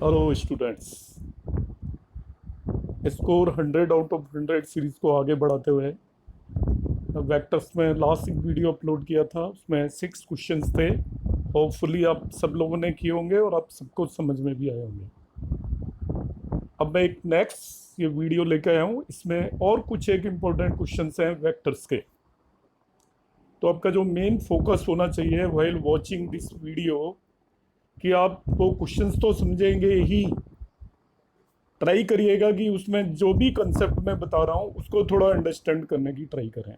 Hello students. Score 100 out of 100 series को आगे बढ़ाते हुए वेक्टर्स में लास्ट एक वीडियो अपलोड किया था, उसमें 6 क्वेश्चंस थे। होपफुली आप सब लोगों ने किए होंगे और आप सबको समझ में भी आए होंगे। अब मैं एक नेक्स्ट ये वीडियो लेकर आया हूँ, इसमें और कुछ एक इम्पोर्टेंट क्वेश्चंस हैं वेक्टर्स के। तो आपका जो मेन फोकस होना चाहिए व्हाइल वॉचिंग दिस वीडियो कि आप वो क्वेश्चंस तो समझेंगे ही, ट्राई करिएगा कि उसमें जो भी कंसेप्ट मैं बता रहा हूँ उसको थोड़ा अंडरस्टैंड करने की ट्राई करें।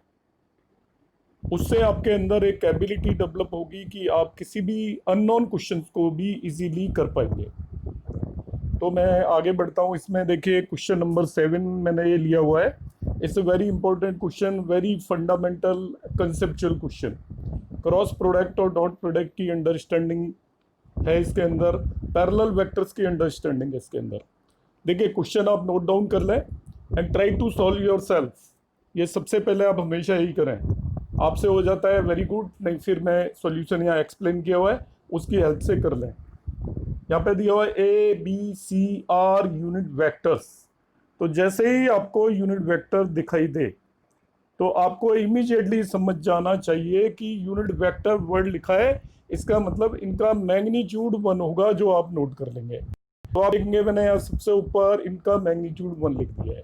उससे आपके अंदर एक एबिलिटी डेवलप होगी कि आप किसी भी अननोन क्वेश्चंस को भी इजीली कर पाएंगे। तो मैं आगे बढ़ता हूँ। इसमें देखिए क्वेश्चन नंबर 7 मैंने ये लिया हुआ है। It's a very important question, very fundamental conceptual question. Cross product और डॉट प्रोडक्ट की अंडरस्टैंडिंग है इसके अंदर, पैरेलल वेक्टर्स की अंडरस्टैंडिंग है इसके अंदर। देखिए क्वेश्चन आप नोट डाउन कर लें and try to solve yourself. ये सबसे पहले आप हमेशा यही करें। आपसे हो जाता है वेरी गुड, नहीं फिर मैं सॉल्यूशन यहाँ एक्सप्लेन किया हुआ है उसकी हेल्प से कर लें। यहाँ पे दिया हुआ है A B C are unit vectors. तो जैसे ही आपको यूनिट वेक्टर दिखाई दे तो आपको इमीडिएटली समझ जाना चाहिए कि यूनिट वेक्टर वर्ड लिखा है, इसका मतलब इनका मैग्नीट्यूड 1 होगा, जो आप नोट कर लेंगे। तो आप देखेंगे मैंने यहाँ सबसे ऊपर इनका मैग्नीट्यूड 1 लिख दिया है।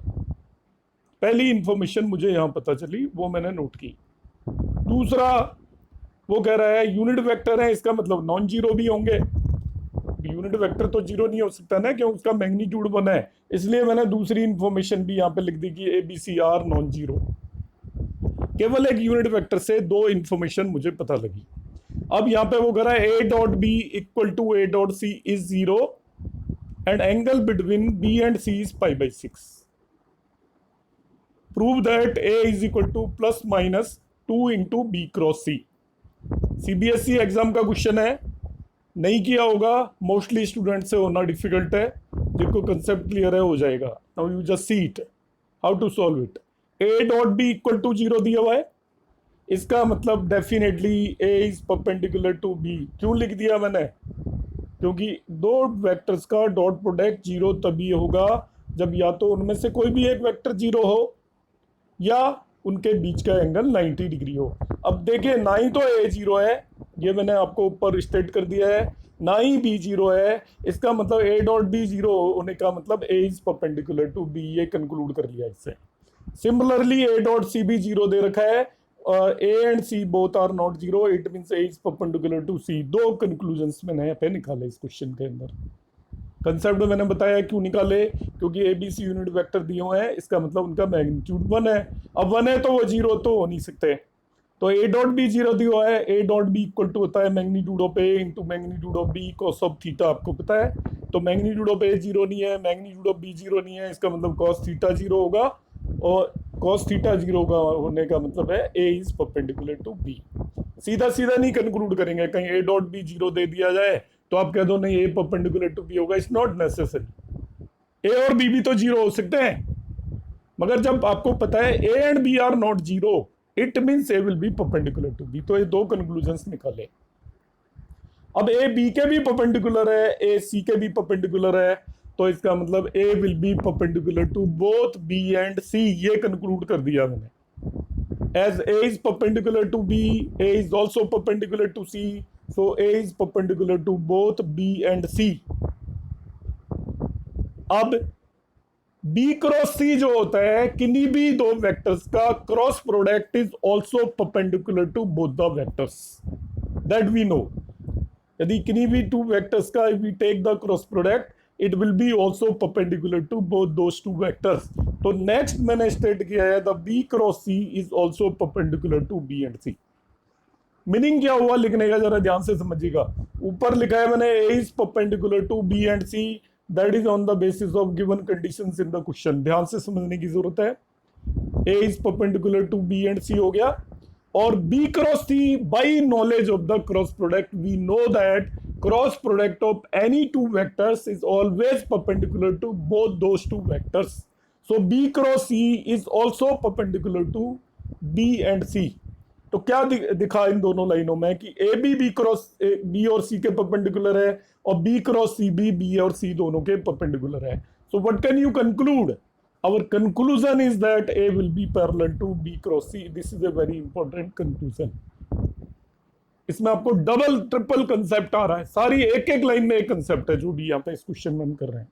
पहली इंफॉर्मेशन मुझे यहाँ पता चली, वो मैंने नोट की। दूसरा वो कह रहा है यूनिट वेक्टर है, इसका मतलब नॉन जीरो भी होंगे। यूनिट वेक्टर तो जीरो नहीं हो सकता ना, क्यों, उसका मैग्नीट्यूड 1 है। इसलिए मैंने दूसरी इंफॉर्मेशन भी यहाँ पे लिख दी कि A B C are non zero. केवल एक यूनिट वेक्टर से दो इंफॉर्मेशन मुझे पता लगी। अब यहाँ पे वो कह रहा है ए dot B equal to A dot C is zero and angle between B and C is pi by 6. Prove that A is equal to plus minus 2 into B cross C. CBSE exam का question है, नहीं किया होगा mostly student से होना difficult है, जिनको concept clear है हो जाएगा। Now you just see it how to solve it. A dot B equal to zero दिया हुआ है, इसका मतलब definitely A is perpendicular to B. क्यों लिख दिया मैंने, क्योंकि दो वेक्टर्स का डॉट प्रोडक्ट जीरो तभी होगा जब या तो उनमें से कोई भी एक वेक्टर जीरो हो या उनके बीच का एंगल 90 डिग्री हो। अब देखिए ना ही तो ए जीरो है, ये मैंने आपको ऊपर स्टेट कर दिया है, ना ही बी जीरो है। इसका मतलब ए डॉट बी जीरो होने का मतलब ए इज परपेंडिकुलर टू बी, ये कंक्लूड कर लिया इससे। सिमिलरली ए डॉट सी भी जीरो दे रखा है, ए and C both are not zero, it means A is perpendicular to C. दो कंक्लूजन्स मैंने यहाँ पे निकाले इस क्वेश्चन के अंदर। कंसेप्ट मैंने बताया क्यों निकाले, क्योंकि a B c unit vector दिए हुए हैं, इसका मतलब उनका मैग्नीट्यूड 1 है। अब 1 है तो वो जीरो तो हो नहीं सकते। तो ए डॉट बी जीरो दिया हुआ है, ए डॉट बी इक्वल टू होता है magnitude of A into magnitude of b cos of theta, आपको पता है। तो मैग्नीट्यूड ऑफ ए जीरो नहीं है, मैग्नीट्यूड ऑफ बी जीरो नहीं है, इसका मतलब कॉस थीटा जीरो होगा, और कॉस थीटा जीरो का होने का मतलब है ए इज परपेंडिकुलर टू बी। सीधा सीधा नहीं कंक्लूड करेंगे, कहीं ए डॉट बी जीरो दे दिया जाए तो आप कह दो नहीं ए परपेंडिकुलर टू बी होगा, इट्स नॉट नेसेसरी। ए और बी भी तो जीरो हो सकते हैं, मगर जब आपको पता है ए and b are not zero, it means a will B perpendicular to b. तो ये दो कंक्लूजन्स निकाले। अब ए बी के भी परपेंडिकुलर है, ए सी के भी परपेंडिकुलर है, तो इसका मतलब A will B perpendicular to both B and C, ये कंक्लूड कर दिया मैंने। As A is perpendicular to B, A is also perpendicular to C, so A is perpendicular to both B and C. अब B cross सी जो होता है, किन्हीं भी दो वेक्टर्स का cross product is also perpendicular to both the vectors, that we know. यदि किन्हीं भी टू वेक्टर्स का if we take the cross product, it will be also perpendicular to both those two vectors. तो next मैंने state किया है the b cross C is also perpendicular to B and c. Meaning क्या हुआ लिखने का, जरा ध्यान से समझिएगा। ऊपर लिखा है मैंने A is perpendicular to B and C, that is on the basis of given conditions in the question. ध्यान से समझने की जरूरत है। ए is perpendicular to B and C हो गया, और B cross C by knowledge of the cross product we know that cross product of any two vectors is always perpendicular to both those two vectors. So B cross C is also perpendicular to B and C. तो क्या दिखा इन दोनों लाइनों में कि A B B cross B और C के परपेंडिकुलर है, और बी क्रॉस सी बी और सी दोनों के परपेंडिकुलर है। So what can you conclude? Our conclusion is that a will be parallel to B cross c. This is a very important conclusion. इसमें आपको डबल ट्रिपल कंसेप्ट आ रहा है, सारी एक एक लाइन में एक कंसेप्ट है जो भी यहाँ पे इस क्वेश्चन में हम कर रहे हैं।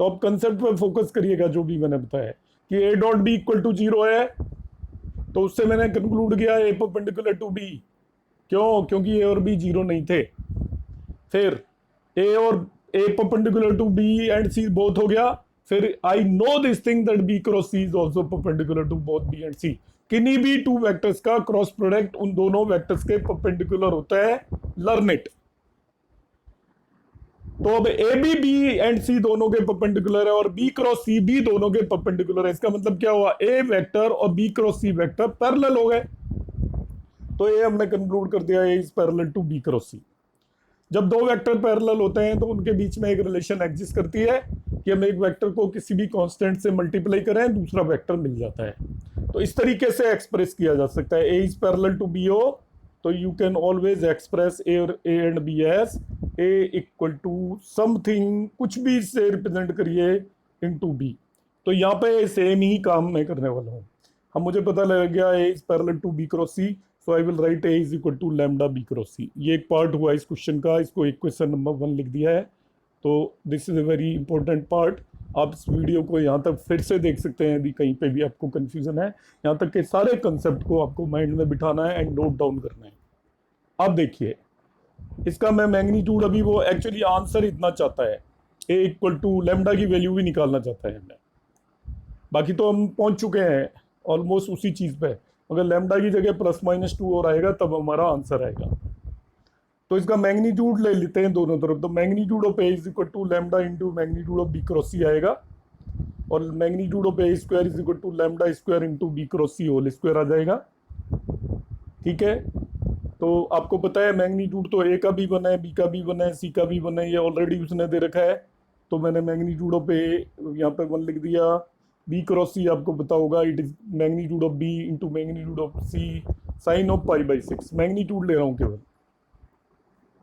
तो आप कंसेप्ट पे फोकस करिएगा, जो भी मैंने बताया कि a dot B equal to 0 है, तो उससे मैंने कंक्लूड किया ए परपेंडिकुलर टू बी। क्यों? क्योंकि ए और बी 0 नहीं थे। फिर A perpendicular to B and C both हो गया। फिर I know this thing that B cross C is also perpendicular to both B and C. किन्हीं भी टू वेक्टर्स का क्रॉस प्रोडक्ट उन दोनों वेक्टर्स के परपेंडिकुलर होता है। Learn it. तो अब A B B and C दोनों के परपेंडिकुलर है और बी क्रॉस सी बी दोनों के परपेंडिकुलर है। इसका मतलब क्या हुआ? ए वेक्टर और B cross C vector parallel हो गए। तो ये हमने कंक्लूड कर दिया, A is parallel to B cross C. जब दो वेक्टर पैरेलल होते हैं तो उनके बीच में एक रिलेशन एग्जिस्ट करती है कि हम एक वेक्टर को किसी भी कांस्टेंट से मल्टीप्लाई करें, दूसरा वेक्टर मिल जाता है। तो इस तरीके से एक्सप्रेस किया जा सकता है। ए इज पैरेलल टू बी हो, तो you can always express a and b as a equal to something, कुछ भी इससे रिप्रेजेंट करिए, इनटू बी। तो यहाँ पे सेम ही काम मैं करने वाला हूँ। हम मुझे पता लग गया A is parallel to B cross C, so I will write A is equal to lambda B cross C. ये एक पार्ट हुआ इस क्वेश्चन का, इसको एक क्वेश्चन नंबर 1 लिख दिया है। तो this is a very important part. आप इस वीडियो को यहाँ तक फिर से देख सकते हैं, यदि कहीं पे भी आपको कंफ्यूजन है। यहाँ तक के सारे कंसेप्ट को आपको माइंड में बिठाना है एंड नोट डाउन करना है। अब देखिए इसका मैं मैग्नीट्यूड, अभी वो एक्चुअली आंसर इतना चाहता है, ए इक्वल टू लैम्डा की वैल्यू भी निकालना चाहता है हमें। बाकी तो हम पहुंच चुके हैं ऑलमोस्ट उसी चीज पे। अगर लैम्डा की जगह ±2 और आएगा तब हमारा आंसर आएगा। तो इसका मैग्नीट्यूड ले लेते हैं दोनों तरफ। तो magnitude of A is equal to lambda into magnitude of B cross C आएगा, और magnitude of A square is equal to lambda square into B cross C whole square आ जाएगा। ठीक है, तो आपको पता है मैग्नीट्यूड तो ए का भी बना है, बी का भी बना है, सी का भी बना है, ये ऑलरेडी उसने दे रखा है। तो मैंने मैग्नीट्यूड ऑफ ए यहाँ पे 1 लिख दिया। बी क्रॉस सी आपको पता होगा, it is magnitude of B into magnitude of C sine of π/6। Magnitude ले रहा हूँ केवल।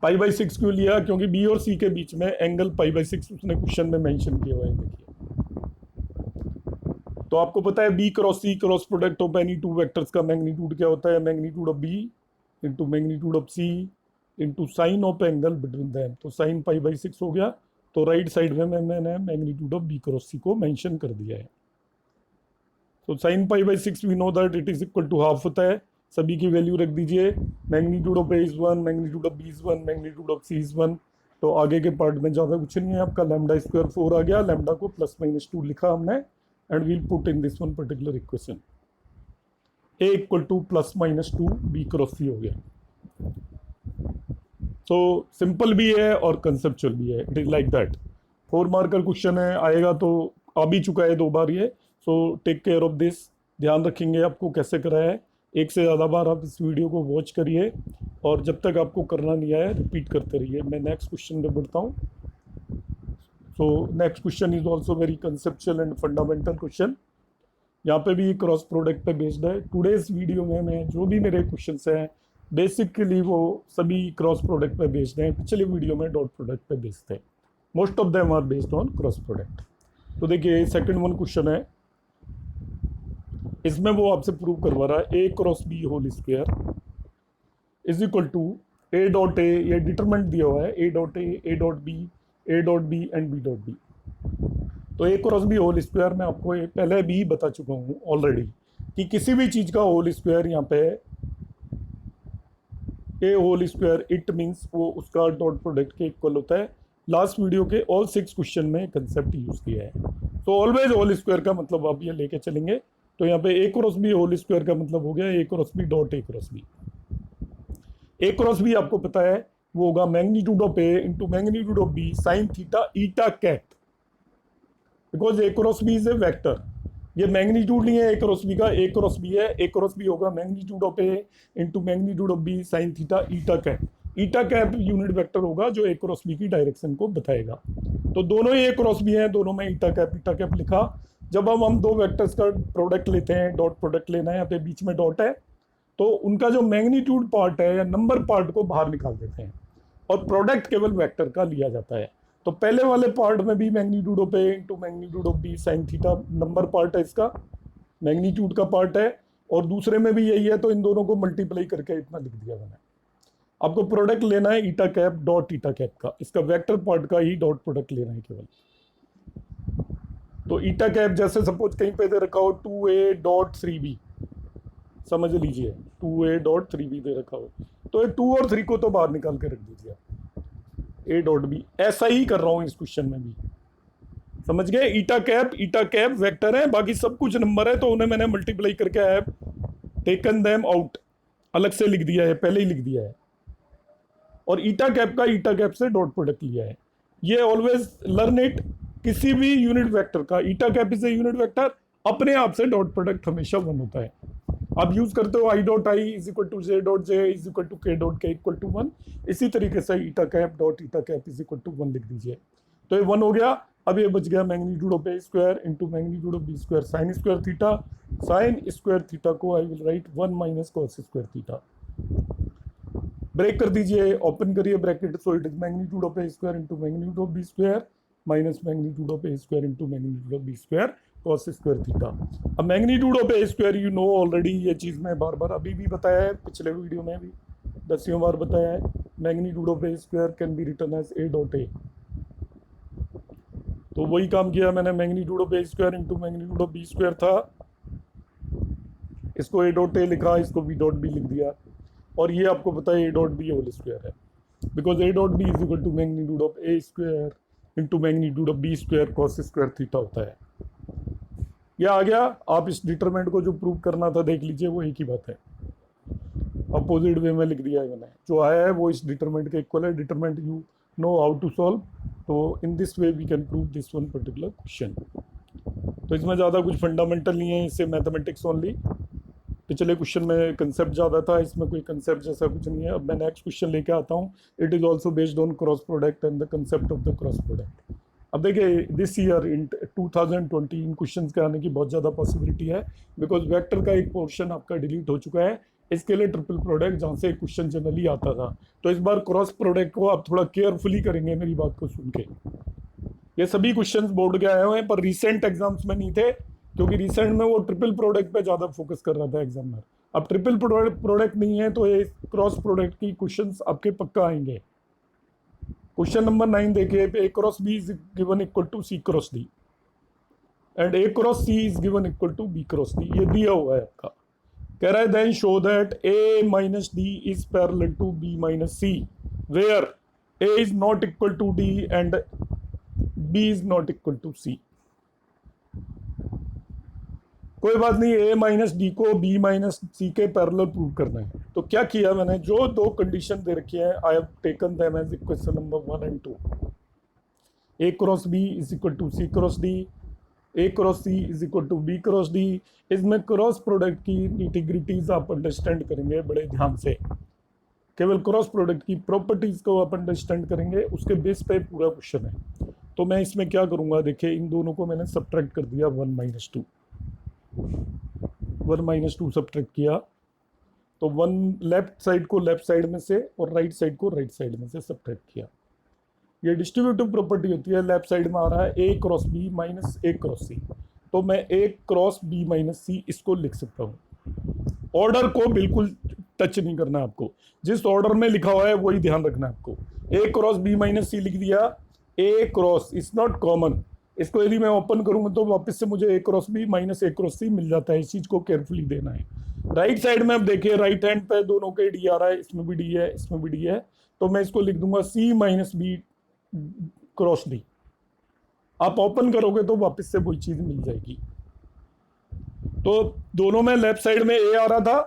π/6 क्यों लिया? क्योंकि बी और सी के बीच में एंगल π/6 उसने क्वेश्चन में मेंशन किया हुआ है। देखिए, तो आपको पता है B cross C cross product of any two vectors का मैग्नीट्यूड क्या होता है? Magnitude of B into magnitude of C into sine of angle between them. तो साइन π/6 हो गया। तो राइट साइड में मैंने magnitude of B cross C को मेंशन कर दिया है। तो sine π/6 we know that it is equal to half होता है। सभी की वैल्यू रख दीजिए। Magnitude of A is 1, magnitude of B is 1, magnitude of C is 1। तो आगे के पार्ट में ज़्यादा कुछ नहीं है। आपका लैम्डा स्क्वायर 4 आ गया। लैम्डा को ±2 लिखा हमने, and we'll put in this one particular equation. A equal to ±2 B cross C हो गया। तो सिंपल भी है और कंसेप्चुअल भी है। It is like that. 4 marker question है, आएगा तो आ भी चुका है 2 बार ये। So take care of this. ध्यान रखेंगे आपको कैसे करा है। एक से ज़्यादा बार आप इस वीडियो को वॉच करिए, और जब तक आपको करना नहीं आया रिपीट करते रहिए। मैं नेक्स्ट क्वेश्चन पे बढ़ता हूँ। So next question is also very conceptual and fundamental question. यहाँ पे भी क्रॉस प्रोडक्ट पे बेस्ड है। टुडेज वीडियो में मैं जो भी मेरे क्वेश्चंस हैं बेसिकली वो सभी क्रॉस प्रोडक्ट पे बेस्ड हैं। पिछले वीडियो में डॉट प्रोडक्ट पे बेस्ड थे। Most of them are based on cross product. तो देखिए सेकंड वन क्वेश्चन है, इसमें वो आपसे प्रूव करवा रहा है ए cross B whole square is equal to A dot A, ये डिटरमिनेंट दिया हुआ है, ए dot A dot B, A dot B and B dot B. तो A cross B whole square मैं आपको पहले भी बता चुका हूँ ऑलरेडी कि किसी भी चीज़ का होल स्क्वायर यहाँ पे ए होल स्क्वायर इट मीन्स वो उसका डॉट प्रोडक्ट के इक्वल होता है। लास्ट वीडियो के ऑल 6 क्वेश्चन में कंसेप्ट यूज किया है। तो ऑलवेज होल स्क्वायर का मतलब आप ये लेके चलेंगे। तो यहाँ पे A cross B whole square का मतलब हो गया A cross B dot A cross B. A cross B आपको पता है वो होगा magnitude of A into magnitude of B sine theta eta cap, because A cross B is a vector. ये मैग्नीट्यूड नहीं है ए क्रॉस बी का, ए cross b है। ए क्रॉस बी होगा magnitude of A into magnitude of B sine theta eta cap. Eta cap unit vector होगा जो a cross b की direction को बताएगा। तो दोनों ही ए क्रॉस बी हैं, दोनों में ईटा कैप लिखा। जब हम दो वेक्टर्स का प्रोडक्ट लेते हैं, डॉट प्रोडक्ट लेना है, यहाँ पे बीच में डॉट है, तो उनका जो मैग्नीट्यूड पार्ट है या नंबर पार्ट को बाहर निकाल देते हैं और प्रोडक्ट केवल वेक्टर का लिया जाता है। तो पहले वाले पार्ट में भी magnitude of A into magnitude of B sine theta number part है, इसका मैग्नीट्यूड का पार्ट है, और दूसरे में भी यही है, तो इन दोनों को मल्टीप्लाई करके इतना लिख दिया मैंने। आपको प्रोडक्ट लेना है ईटा कैप डॉट ईटा कैप का, इसका वेक्टर पार्ट का ही डॉट प्रोडक्ट लेना है केवल। तो ईटा कैप जैसे सपोज कहीं पे दे रखा हो 2a डॉट 3b, समझ लीजिए 2a डॉट 3b दे रखा हो, तो ये 2 और 3 को तो बाहर निकाल के रख दीजिए a डॉट b। ऐसा ही कर रहा हूं इस क्वेश्चन में भी, समझ गए। ईटा कैप वेक्टर है, बाकी सब कुछ नंबर है, तो उन्हें मैंने मल्टीप्लाई करके आई हैव टेकन देम आउट, अलग से लिख दिया है, पहले ही लिख दिया है, और ईटा कैप से डॉट प्रोडक्ट लिया है। ये ऑलवेज लर्न इट, किसी भी यूनिट वेक्टर का eta cap is a unit vector, अपने आप से डॉट प्रोडक्ट हमेशा 1 होता है। आप यूज करते हो I dot I is equal to J dot J is equal to K dot K equal to 1, इसी तरीके से eta cap dot eta cap is equal to 1 लिख दीजिए। तो ये 1 हो गया। अब ये बच गया magnitude of A square into magnitude of B square sine square theta. Sine square theta को I will write 1 minus cos square theta. Break कर दीजिए, ओपन करिए bracket, so it is magnitude of A square into magnitude of B square minus magnitude of A square into magnitude of B square cos square theta. अब magnitude of A square you know already, ये चीज़ मैं बार बार अभी भी बताया है, पिछले video में भी 10वीं बार बताया है। Magnitude of A square can be written as a dot a, तो वही काम किया मैंने, magnitude of A square into magnitude of B square था, इसको ए डॉट ए लिखा, इसको बी डॉट बी लिख दिया, और ये आपको पता है ए डॉट बी होल स्क्वायर है, because A dot B is equal to magnitude of A square into magnitude of B square cos square theta होता है। ये आ गया। आप इस डिटरमिनेंट को जो प्रूव करना था देख लीजिए, वो एक ही बात है, अपोजिट वे में लिख दिया है मैंने, जो आया है वो इस डिटरमिनेंट के इक्वल है। Determinant you know how to solve, तो in this way we can prove this one particular question. तो इसमें ज़्यादा कुछ फंडामेंटल नहीं है, इससे मैथमेटिक्स ओनली। पिछले क्वेश्चन में कंसेप्ट ज़्यादा था, इसमें कोई कंसेप्ट जैसा कुछ नहीं है। अब मैं नेक्स्ट क्वेश्चन लेके आता हूँ, it is also based on cross product and the concept of the cross product. अब देखिए this year in 2020 in question के आने की बहुत ज़्यादा पॉसिबिलिटी है, बिकॉज वेक्टर का एक पोर्शन आपका डिलीट हो चुका है, इसके लिए ट्रिपल प्रोडक्ट जहाँ से क्वेश्चन जनरली आता था, तो इस बार क्रॉस प्रोडक्ट को आप थोड़ा केयरफुली करेंगे मेरी बात को सुन के। ये सभी क्वेश्चंस बोर्ड के आए हुए हैं, पर रिसेंट एग्जाम्स में नहीं थे, क्योंकि रिसेंट में वो ट्रिपल प्रोडक्ट पे ज़्यादा फोकस कर रहा था एग्जामिनर। अब ट्रिपल प्रोडक्ट नहीं है, तो ये क्रॉस प्रोडक्ट की क्वेश्चंस आपके पक्का आएंगे। क्वेश्चन नंबर 9 देखिए, A cross B is given equal to C cross D and A cross C is given equal to B cross D, ये दिया हुआ है आपका। कह रहा है then show that A minus D is parallel to B minus C where A is not equal to D and B is not equal to C. कोई बात नहीं, ए माइनस डी को बी माइनस सी के parallel prove करना है। तो क्या किया मैंने, जो दो कंडीशन दे रखी है I have taken them as equation number 1 and 2। A cross B is equal to C cross d, a cross C is equal to B cross d. इसमें क्रॉस प्रोडक्ट की निटिग्रिटीज आप अंडरस्टैंड करेंगे बड़े ध्यान से, केवल क्रॉस प्रोडक्ट की properties को आप अंडरस्टैंड करेंगे, उसके बेस पे पूरा क्वेश्चन है। तो मैं इसमें क्या करूंगा, देखिए इन दोनों को मैंने सब्ट्रैक्ट कर दिया 1 माइनस 2, 1 माइनस 2 सब्ट्रैक्ट किया, तो 1 लेफ्ट साइड को लेफ्ट साइड में से और राइट साइड को राइट साइड में से सब्ट्रैक्ट किया। ये डिस्ट्रीब्यूटिव प्रॉपर्टी होती है, लेफ्ट साइड में आ रहा है ए क्रॉस बी माइनस ए क्रॉस सी, तो मैं ए क्रॉस बी माइनस सी इसको लिख सकता हूँ। ऑर्डर को बिल्कुल टच नहीं करना आपको, जिस ऑर्डर में लिखा हुआ है वही ध्यान रखना है आपको। ए क्रॉस बी माइनस सी लिख दिया, ए क्रॉस इज नॉट कॉमन, इसको यदि मैं ओपन करूंगा तो वापस से मुझे ए क्रॉस बी माइनस ए क्रॉस सी मिल जाता है, इस चीज को केयरफुली देना है। राइट साइड में अब देखिए राइट हैंड पे दोनों के डी आ रहा है, इसमें भी डी है इसमें भी डी है, तो मैं इसको लिख दूंगा सी माइनस बी क्रॉस डी। आप ओपन करोगे तो वापस से वही चीज मिल जाएगी। तो दोनों में लेफ्ट साइड में ए आ रहा था,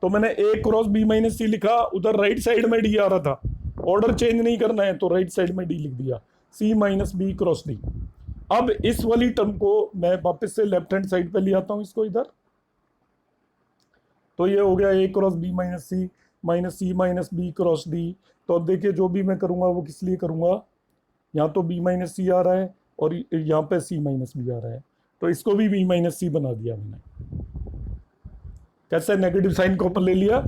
तो मैंने ए क्रॉस बी माइनस सी लिखा, उधर राइट साइड में डी आ रहा था, ऑर्डर चेंज नहीं करना है तो राइट साइड में डी लिख दिया, सी माइनस बी क्रॉस डी। अब इस वाली टर्म को मैं वापस से लेफ्ट हैंड साइड पे ले आता हूं इसको इधर, तो ये हो गया A cross B minus C minus B cross D. तो अब देखिए जो भी मैं करूंगा वो किस लिए करूंगा, यहाँ तो बी माइनस सी आ रहा है और यहाँ पे सी माइनस बी आ रहा है, तो इसको भी बी माइनस सी बना दिया मैंने। कैसे नेगेटिव साइन को ऊपर ले लिया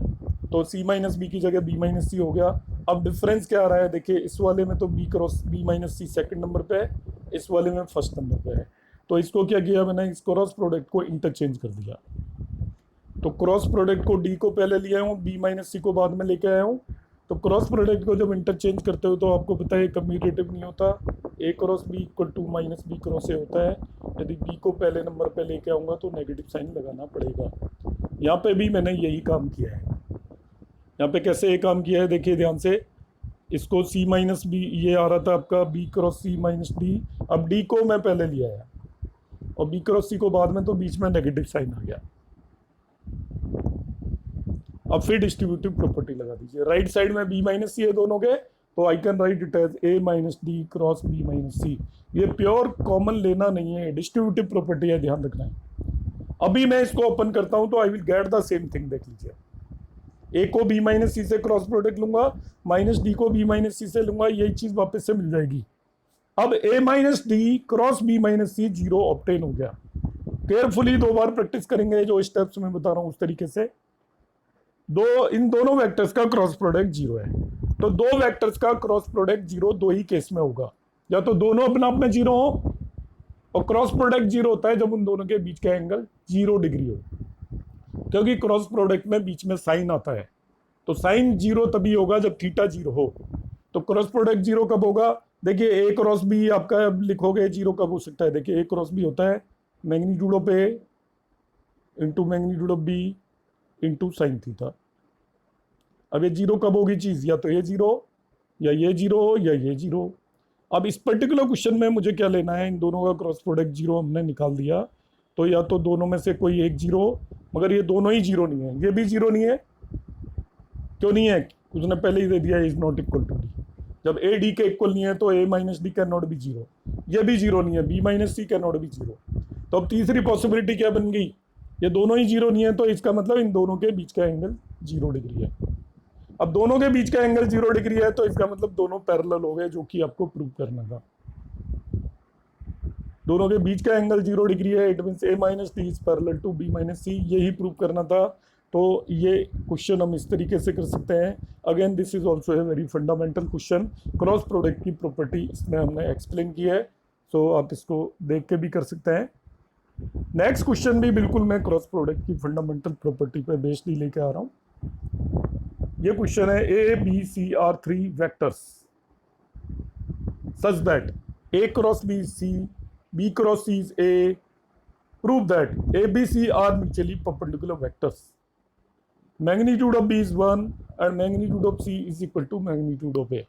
तो सी माइनस बी की जगह बी माइनस सी हो गया। अब डिफरेंस क्या आ रहा है देखिए, इस वाले में तो बी क्रॉस बी माइनस सी सेकेंड नंबर पे है, इस वाले में फर्स्ट नंबर पे है। तो इसको क्या किया मैंने, इस क्रॉस प्रोडक्ट को इंटरचेंज कर दिया। तो क्रॉस प्रोडक्ट को डी को पहले लिया हूँ, बी माइनस सी को बाद में लेके आया हूँ। तो क्रॉस प्रोडक्ट को जब इंटरचेंज करते हो तो आपको पता है कम्यूटेटिव नहीं होता, A cross B equal to minus B cross A होता है। यदि बी को पहले नंबर पे लेके आऊँगा तो नेगेटिव साइन लगाना पड़ेगा। यहाँ पे भी मैंने यही काम किया है। यहाँ पे कैसे ये काम किया है देखिए ध्यान से, इसको सी माइनस बी, ये आ रहा था आपका बी क्रॉस सी माइनस डी, अब डी को मैं पहले लिया है और बी क्रॉस सी को बाद में, तो बीच में नेगेटिव साइन आ गया। अब फिर डिस्ट्रीब्यूटिव प्रॉपर्टी लगा दीजिए, राइट साइड में बी माइनस सी है दोनों के, तो I can write it as A minus D cross B minus C. ये प्योर कॉमन लेना नहीं है, डिस्ट्रीब्यूटिव प्रॉपर्टी है, ध्यान रखना है। अभी मैं इसको ओपन करता हूं तो I will get the same thing, देख लीजिए। ए को बी माइनस सी से क्रॉस प्रोडक्ट लूंगा, माइनस डी को बी माइनस सी से लूंगा, यही चीज वापस से मिल जाएगी। अब A minus D cross B minus C zero obtain हो गया। केयरफुली 2 बार प्रैक्टिस करेंगे जो स्टेप्स मैं बता रहा हूं उस तरीके से। इन दोनों वेक्टर्स का क्रॉस प्रोडक्ट जीरो है, तो 2 वेक्टर्स का क्रॉस प्रोडक्ट जीरो 2 ही केस में होगा, या तो दोनों अपने आप में जीरो हो, और क्रॉस प्रोडक्ट जीरो होता है जब उन दोनों के बीच का एंगल 0 डिग्री हो, क्योंकि क्रॉस प्रोडक्ट में बीच में साइन आता है। तो साइन जीरो तभी होगा जब थीटा जीरो हो। तो क्रॉस प्रोडक्ट जीरो कब होगा, देखिए ए क्रॉस बी आपका लिखोगे जीरो कब हो सकता है, देखिए ए क्रॉस बी होता है magnitude of A into magnitude of B into sine theta. अब ये जीरो कब होगी चीज, या तो ये जीरो या ये जीरो या ये जीरो। अब इस पर्टिकुलर क्वेश्चन में मुझे क्या लेना है, इन दोनों का क्रॉस प्रोडक्ट जीरो हमने निकाल दिया, तो या तो दोनों में से कोई एक जीरो, मगर ये दोनों ही जीरो नहीं है, ये भी जीरो नहीं है। क्यों नहीं है, उसने पहले ही दे दिया is not equal to D. जब ए डी के इक्वल नहीं है तो A minus D can not be zero, ये भी जीरो नहीं है, B minus C can not be zero. तो अब तीसरी पॉसिबिलिटी क्या बन गई, ये दोनों ही जीरो नहीं है, तो इसका मतलब इन दोनों के बीच का एंगल 0 डिग्री है। अब दोनों के बीच का एंगल 0 डिग्री है, तो इसका मतलब दोनों पैरेलल हो गए, जो कि आपको प्रूव करना था। दोनों के बीच का एंगल 0 डिग्री है, it means A minus D is parallel to B minus C, यही प्रूव करना था। तो ये क्वेश्चन हम इस तरीके से कर सकते हैं। Again this is also a very fundamental question, cross product की प्रॉपर्टी इसमें हमने एक्सप्लेन की है, सो आप इसको देख के भी कर सकते हैं। नेक्स्ट क्वेश्चन भी बिल्कुल मैं क्रॉस प्रोडक्ट की फंडामेंटल प्रॉपर्टी पे बेस्ड ही लेके आ रहा हूँ। ये क्वेश्चन है, A B C are 3 vectors such that A cross B C, B cross C is A, prove that A B C are mutually perpendicular vectors, magnitude of B is 1 and magnitude of C is equal to magnitude of A.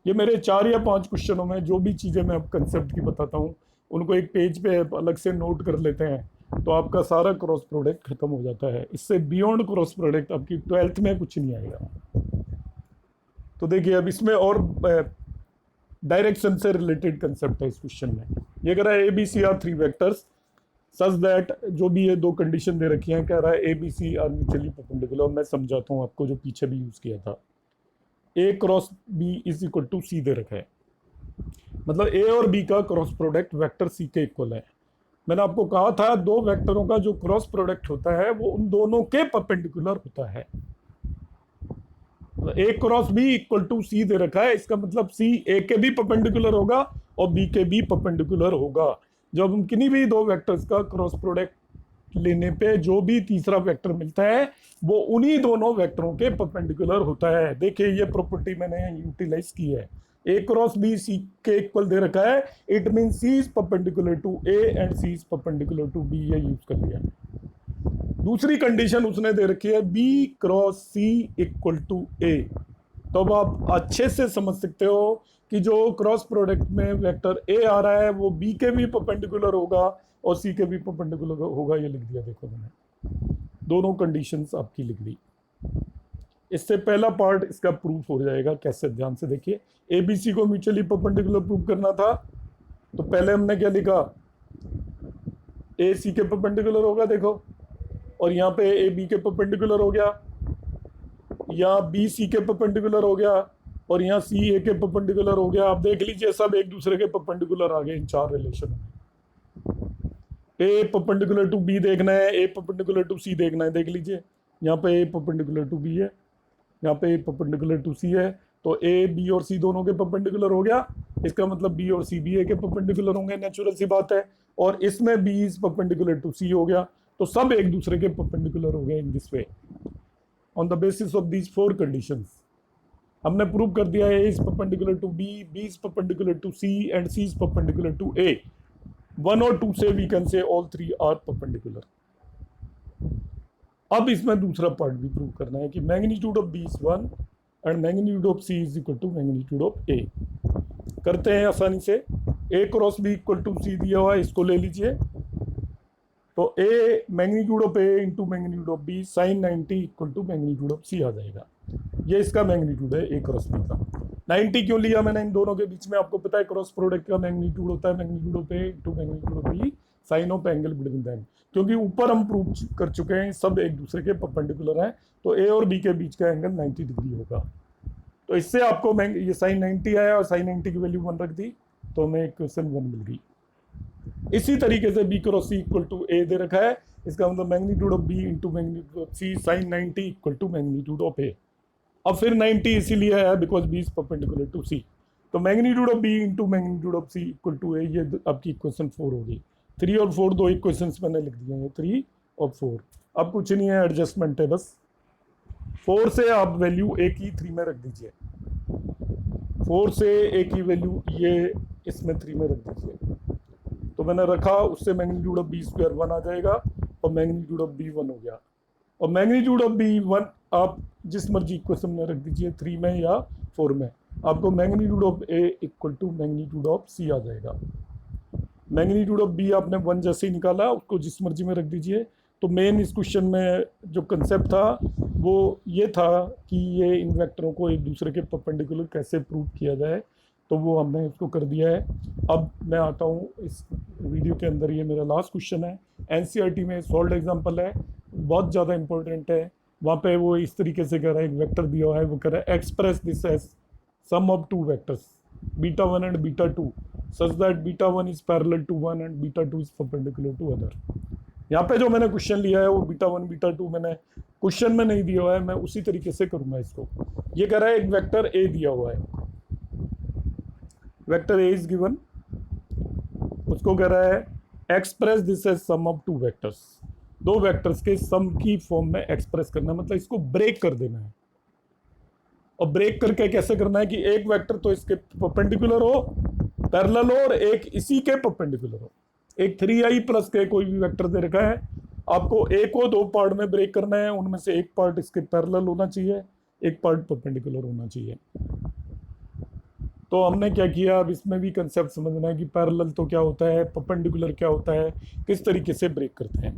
ये मेरे 4 या 5 क्वेश्चनों में जो भी चीज़ें मैं अब concept की बताता हूँ उनको एक पेज पे अलग से नोट कर लेते हैं, तो आपका सारा क्रॉस प्रोडक्ट खत्म हो जाता है। इससे बियॉन्ड क्रॉस प्रोडक्ट आपकी 12th में कुछ नहीं आएगा। तो देखिए अब इसमें और डायरेक्शन से रिलेटेड कंसेप्ट है इस क्वेश्चन में। ये कह रहा है A B C are 3 vectors such that, जो भी ये 2 कंडीशन दे रखी हैं, कह रहा है A B C are mutually perpendicular. मैं समझाता हूँ आपको, जो पीछे भी यूज किया था। A cross B is equal to C दे रखा है, मतलब ए और बी का क्रॉस प्रोडक्ट वेक्टर सी के इक्वल है। मैंने आपको कहा था 2 वेक्टरों का जो क्रॉस प्रोडक्ट होता है वो उन दोनों के परपेंडिकुलर होता है। ए cross B equal to C दे रखा है, इसका मतलब सी ए के भी परपेंडिकुलर होगा और बी के भी परपेंडिकुलर होगा। जब हम किन्हीं भी 2 वेक्टर्स का क्रॉस प्रोडक्ट लेने पे जो भी तीसरा वेक्टर मिलता है वो उन्हीं दोनों वेक्टरों के परपेंडिकुलर होता है। देखिए ये प्रॉपर्टी मैंने यूटिलाइज की है। ए क्रॉस बी सी के इक्वल दे रखा है, it mean C is perpendicular to A and C is perpendicular to B, ये यूज कर दिया। दूसरी कंडीशन उसने दे रखी है B cross C equal to A. तो अब आप अच्छे से समझ सकते हो कि जो क्रॉस प्रोडक्ट में वेक्टर ए आ रहा है वो बी के भी परपेंडिकुलर होगा और सी के भी परपेंडिकुलर होगा। ये लिख दिया, देखो मैंने दोनों कंडीशंस आपकी लिख दी। इससे पहला पार्ट इसका प्रूफ हो जाएगा कैसे, ध्यान से देखिए। ए बी सी को म्यूचुअली परपेंडिकुलर प्रूफ करना था, तो पहले हमने क्या लिखा, ए सी के परपेंडिकुलर होगा, देखो, और यहाँ पे ए बी के परपेंडिकुलर हो गया, यहाँ बी सी के परपेंडिकुलर हो गया और यहाँ सी ए के परपेंडिकुलर हो गया। आप देख लीजिए सब एक दूसरे के परपेंडिकुलर आ गए इन 4 रिलेशन में। ए परपेंडिकुलर टू बी देखना है, ए परपेंडिकुलर टू सी देखना है। देख लीजिए यहाँ पे ए परपेंडिकुलर टू बी है, यहाँ पे ए परपेंडिकुलर टू सी है, तो ए बी और सी दोनों के परपेंडिकुलर हो गया। इसका मतलब बी और सी भी ए के परपेंडिकुलर होंगे, नेचुरल सी बात है। और इसमें बी इज परपेंडिकुलर टू सी हो गया, तो सब एक दूसरे के परपेंडिकुलर हो गए in this way. On the basis of these 4 conditions हमने प्रूव कर दिया है, ए is perpendicular to B, B is perpendicular to C and C is perpendicular to A. 1 और 2 से we can say all 3 are perpendicular. अब इसमें दूसरा part भी प्रूव करना है कि magnitude of B is 1 and magnitude of C is equal to magnitude of ए। करते हैं आसानी से। A cross B equal to C दिया हुआ है, इसको ले लीजिए। तो A magnitude of A into magnitude of B sine 90 equal to magnitude of C आ जाएगा। ये इसका मैग्नीट्यूड है ए क्रॉस बी का। 90 क्यों लिया मैंने इन दोनों के बीच में, आपको पता है क्रॉस प्रोडक्ट का मैग्नीट्यूड होता है magnitude of A into magnitude of B sine of angle between them. क्योंकि ऊपर हम प्रूव कर चुके हैं सब एक दूसरे के परपेंडिकुलर हैं, तो ए और बी के बीच का एंगल 90 डिग्री होगा। तो इससे आपको ये साइन 90 आया और साइन 90 की वैल्यू 1 रख दी, तो हमें इक्वेशन 1 मिल गई। इसी तरीके से B cross C equal to A दे रखा है, इसका मतलब magnitude of B into magnitude of C sine 90 equal to magnitude of A. अब फिर 90 इसीलिए है because B is perpendicular to C, तो magnitude of B into magnitude of C equal to A, ये आपकी इक्वेशन 4 होगी। 3 और 4 दो इक्वेशंस मैंने लिख दिए हैं, 3 और 4। अब कुछ नहीं है, एडजस्टमेंट है बस। 4 से आप वैल्यू ए की 3 में रख दीजिए, 4 से ए की वैल्यू ये इसमें 3 में रख दीजिए। तो मैंने रखा, उससे मैग्नीट्यूड ऑफ बी स्क्वायर 1 आ जाएगा और मैग्नीट्यूड ऑफ बी 1 हो गया। और मैग्नीट्यूड ऑफ बी 1 आप जिस मर्जी इक्वेशन में रख दीजिए, 3 में या 4 में, आपको magnitude of A equal to magnitude of C आ जाएगा। मैग्नीट्यूड ऑफ बी आपने 1 जैसे ही निकाला, उसको जिस मर्जी में रख दीजिए। तो मेन इस क्वेश्चन में जो कंसेप्ट था वो ये था कि ये इन वेक्टरों को एक दूसरे के परपेंडिकुलर कैसे प्रूव किया जाए, तो वो हमने उसको कर दिया है। अब मैं आता हूँ इस वीडियो के अंदर, ये मेरा लास्ट क्वेश्चन है, एनसीईआरटी में सॉल्व एग्जांपल है, बहुत ज़्यादा इंपॉर्टेंट है। वहाँ पे वो इस तरीके से कह रहा है, एक वेक्टर दिया हुआ है, वो कह रहा है express this as sum of 2 vectors beta 1 and beta 2 such that beta 1 is parallel to 1 and beta 2 is perpendicular to other. यहाँ पे जो मैंने क्वेश्चन लिया है वो बीटा 1 बीटा 2 मैंने क्वेश्चन में नहीं दिया हुआ है, मैं उसी तरीके से करूँगा इसको। ये कह रहा है एक वेक्टर ए दिया हुआ है, वेक्टर ए इज गिवन, उसको कह रहा है express this as sum of 2 vectors, 2 vectors के सम की फॉर्म में एक्सप्रेस करना, मतलब इसको ब्रेक कर देना है। और ब्रेक करके कैसे करना है कि एक वेक्टर तो इसके परपेंडिकुलर हो, पैरेलल हो, और एक इसी के परपेंडिकुलर हो। एक 3i प्लस के कोई भी वेक्टर दे रखा है, आपको ए को 2 पार्ट में ब्रेक करना है, उनमें से एक पार्ट इसके पैरेलल होना चाहिए, एक पार्ट परपेंडिकुलर होना चाहिए। तो हमने क्या किया, अब इसमें भी कंसेप्ट समझना है कि पैरेलल तो क्या होता है, परपेंडिकुलर क्या होता है, किस तरीके से ब्रेक करते हैं।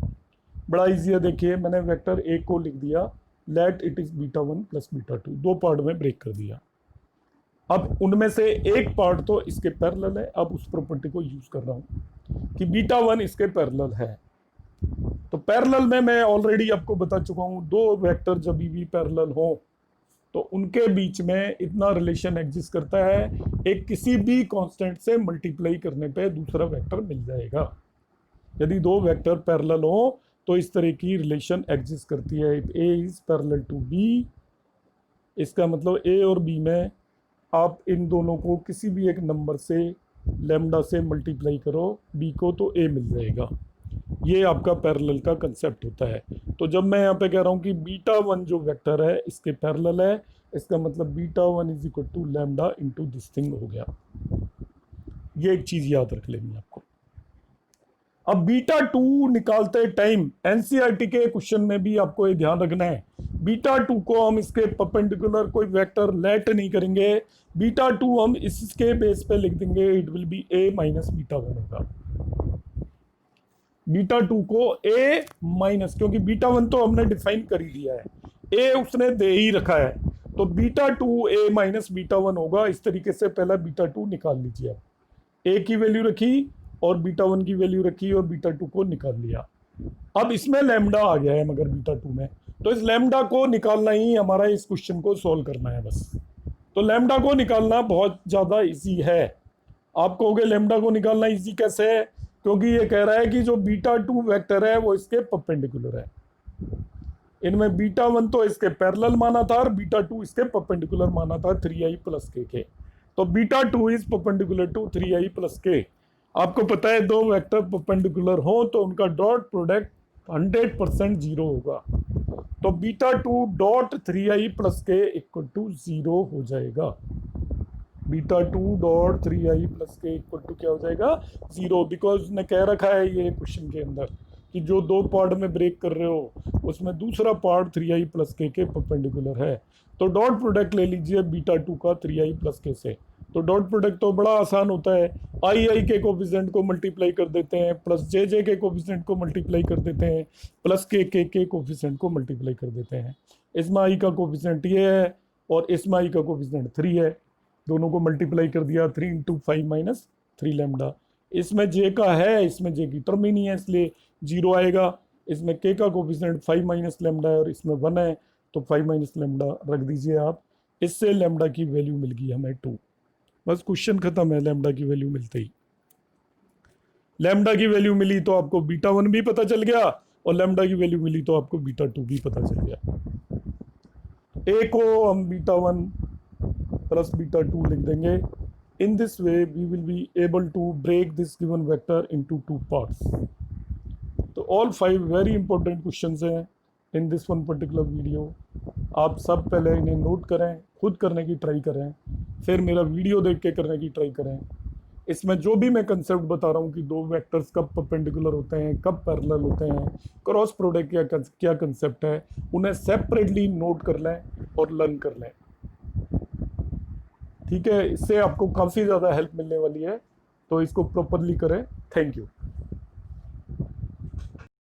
बड़ा इजी है, देखिए मैंने वेक्टर ए को लिख दिया let it is beta 1 plus beta 2, 2 part में ब्रेक कर दिया। अब उनमें से एक पार्ट तो इसके पैरेलल है, अब उस प्रॉपर्टी को यूज कर रहा हूं कि बीटा 1 इसके पैरेलल है। तो पैरेलल में मैं ऑलरेडी आपको बता चुका हूं, 2 वेक्टर जब भी पैरेलल हो तो उनके बीच में इतना रिलेशन एग्जिस्ट करता है, एक किसी भी कांस्टेंट से मल्टीप्लाई करने पे दूसरा वेक्टर मिल जाएगा। यदि 2 वेक्टर पैरेलल हो तो इस तरह की रिलेशन एग्जिस्ट करती है। ए इज पैरेलल टू बी, इसका मतलब ए और बी में आप इन दोनों को किसी भी एक नंबर से लैम्डा से मल्टीप्लाई करो बी को, तो ए मिल जाएगा। ये आपका पैरेलल का कंसेप्ट होता है। तो जब मैं यहाँ पे कह रहा हूँ कि बीटा 1 जो वेक्टर है इसके पैरेलल है, इसका मतलब beta 1 is equal to lambda into this thing हो गया। ये एक चीज याद रख लेनी आपको। अब बीटा 2 निकालते टाइम एनसीईआरटी के क्वेश्चन में भी आपको ये ध्यान रखना है, बीटा 2 को हम इसके परपेंडिकुलर कोई वेक्टर लेट नहीं करेंगे, बीटा 2 हम इसके बेस पे लिख देंगे, it will B A minus beta 1 होगा। बीटा 2 को ए माइनस, क्योंकि बीटा 1 तो हमने डिफाइन कर ही दिया है, ए उसने दे ही रखा है, तो बीटा 2 ए माइनस बीटा 1 होगा। इस तरीके से पहला बीटा 2 निकाल लीजिए आप, ए की वैल्यू रखी और बीटा 1 की वैल्यू रखी और बीटा 2 को निकाल लिया। अब इसमें लैम्डा आ गया है मगर बीटा 2 में, तो इस लैम्डा को निकालना ही हमारा इस क्वेश्चन को सॉल्व करना है बस। तो लैम्डा को निकालना बहुत ज़्यादा इजी है। आप कहोगे लैम्डा को निकालना इजी कैसे है, क्योंकि ये कह रहा है कि जो β2 वेक्टर है वो इसके परपेंडिकुलर है। इनमें β1 तो इसके पैरेलल माना था और β2 इसके परपेंडिकुलर माना था 3i प्लस के। तो β2 is perpendicular to 3i plus के। आपको पता है दो वेक्टर परपेंडिकुलर हो तो उनका डॉट प्रोडक्ट 100% जीरो होगा। तो β2 डॉट 3i प्लस के इक्वल टू जीरो हो जाएगा। β2 डॉट 3i प्लस के इक्वल टू क्या हो जाएगा, जीरो। बिकॉज ने कह रखा है ये क्वेश्चन के अंदर कि जो दो पार्ट में ब्रेक कर रहे हो उसमें दूसरा पार्ट 3i प्लस के परपेंडिकुलर है। तो डॉट प्रोडक्ट ले लीजिए β2 का 3i प्लस के से। तो डॉट प्रोडक्ट तो बड़ा आसान होता है, आई के कोफिशिएंट को मल्टीप्लाई कर देते हैं, प्लस जे के कोफिशिएंट को मल्टीप्लाई कर देते हैं, प्लस के कोफिशिएंट को मल्टीप्लाई कर देते हैं। इसमें आई का कोफिशिएंट ये है और इसमें आई का कोफिशिएंट 3 है, दोनों को मल्टीप्लाई कर दिया, 3 इंटू 5 माइनस 3 लैम्डा। इसमें जे का है, इसमें जे की टर्म ही नहीं है इसलिए जीरो आएगा। इसमें के का कोफिशिएंट 5 माइनस लैम्डा है और इसमें 1 है, तो 5 माइनस लैम्डा रख दीजिए आप। इससे लैम्डा की वैल्यू मिल गई हमें 2। बस क्वेश्चन खत्म है। लैम्डा की वैल्यू मिलते ही, लैम्डा की वैल्यू मिली तो आपको β1 भी पता चल गया और लैम्डा की वैल्यू मिली तो आपको β2 भी पता चल गया। ए को हम β1 प्लस β2 लिख देंगे। In this way we will be able to break this given vector into 2 parts. तो ऑल 5 वेरी इंपॉर्टेंट क्वेश्चंस हैं in this one particular video. आप सब पहले इन्हें नोट करें, खुद करने की ट्राई करें, फिर मेरा वीडियो देख के करने की ट्राई करें। इसमें जो भी मैं कंसेप्ट बता रहा हूँ कि दो वेक्टर्स कब परपेंडिकुलर होते हैं, कब पैरेलल होते हैं, क्रॉस प्रोडक्ट क्या कंसेप्ट है, उन्हें सेपरेटली नोट कर लें और लर्न कर लें। ठीक है, इससे आपको काफ़ी ज़्यादा हेल्प मिलने वाली है, तो इसको प्रॉपरली करें। Thank you.